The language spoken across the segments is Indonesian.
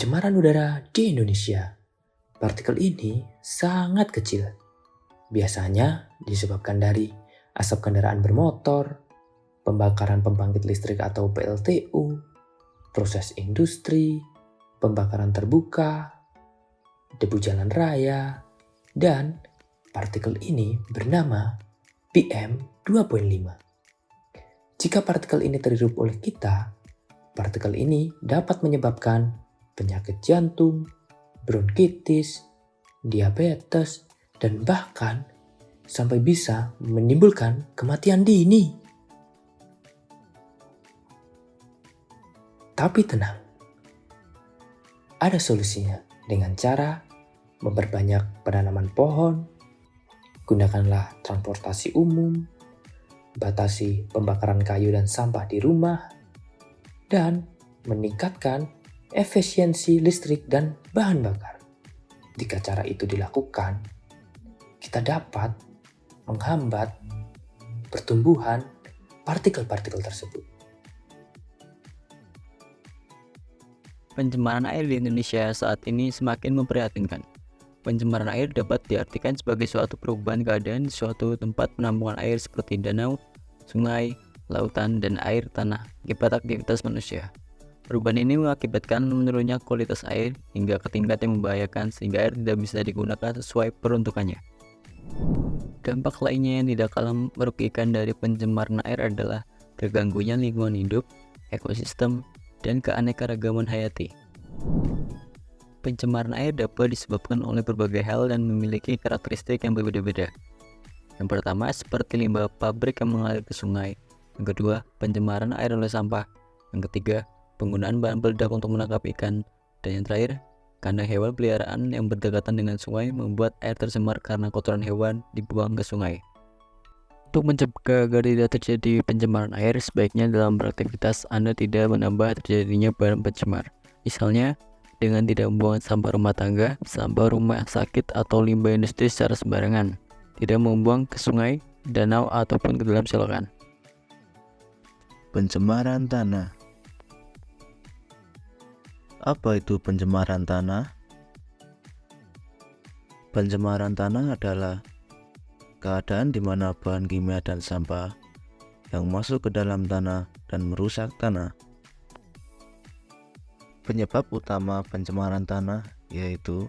Pencemaran udara di Indonesia. Partikel ini sangat kecil. Biasanya disebabkan dari asap kendaraan bermotor, pembakaran pembangkit listrik atau PLTU, proses industri, pembakaran terbuka, debu jalan raya, dan partikel ini bernama PM2.5. Jika partikel ini terhirup oleh kita, partikel ini dapat menyebabkan penyakit jantung, bronkitis, diabetes, dan bahkan sampai bisa menimbulkan kematian dini. Tapi tenang, ada solusinya dengan cara memperbanyak penanaman pohon, gunakanlah transportasi umum, batasi pembakaran kayu dan sampah di rumah, dan meningkatkan efisiensi listrik dan bahan bakar. Jika cara itu dilakukan, kita dapat menghambat pertumbuhan partikel-partikel tersebut. Pencemaran air di Indonesia saat ini semakin memprihatinkan. Pencemaran air dapat diartikan sebagai suatu perubahan keadaan di suatu tempat penampungan air seperti danau, sungai, lautan, dan air tanah akibat aktivitas manusia. Perubahan ini mengakibatkan menurunnya kualitas air hingga ke tingkat yang membahayakan sehingga air tidak bisa digunakan sesuai peruntukannya. Dampak lainnya yang tidak kalah merugikan dari pencemaran air adalah terganggunya lingkungan hidup, ekosistem, dan keanekaragaman hayati. Pencemaran air dapat disebabkan oleh berbagai hal dan memiliki karakteristik yang berbeda-beda. Yang pertama, seperti limbah pabrik yang mengalir ke sungai. Yang kedua, pencemaran air oleh sampah. Yang ketiga, penggunaan bahan peledak untuk menangkap ikan. Dan yang terakhir, kandang hewan peliharaan yang berdekatan dengan sungai membuat air tercemar karena kotoran hewan dibuang ke sungai. Untuk mencegah agar tidak terjadi pencemaran air, sebaiknya dalam beraktivitas Anda tidak menambah terjadinya bahan pencemar. Misalnya, dengan tidak membuang sampah rumah tangga, sampah rumah sakit, atau limbah industri secara sembarangan. Tidak membuang ke sungai, danau, ataupun ke dalam selokan. Pencemaran tanah. Apa itu pencemaran tanah? Pencemaran tanah adalah keadaan di mana bahan kimia dan sampah yang masuk ke dalam tanah dan merusak tanah. Penyebab utama pencemaran tanah yaitu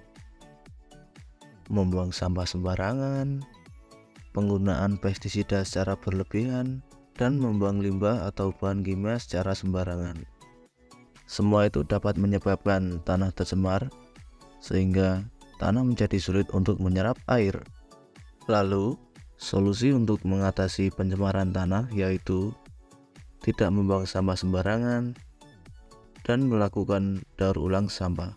membuang sampah sembarangan, penggunaan pestisida secara berlebihan, dan membuang limbah atau bahan kimia secara sembarangan. Semua itu dapat menyebabkan tanah tercemar sehingga tanah menjadi sulit untuk menyerap air. Lalu, solusi untuk mengatasi pencemaran tanah yaitu tidak membuang sampah sembarangan dan melakukan daur ulang sampah.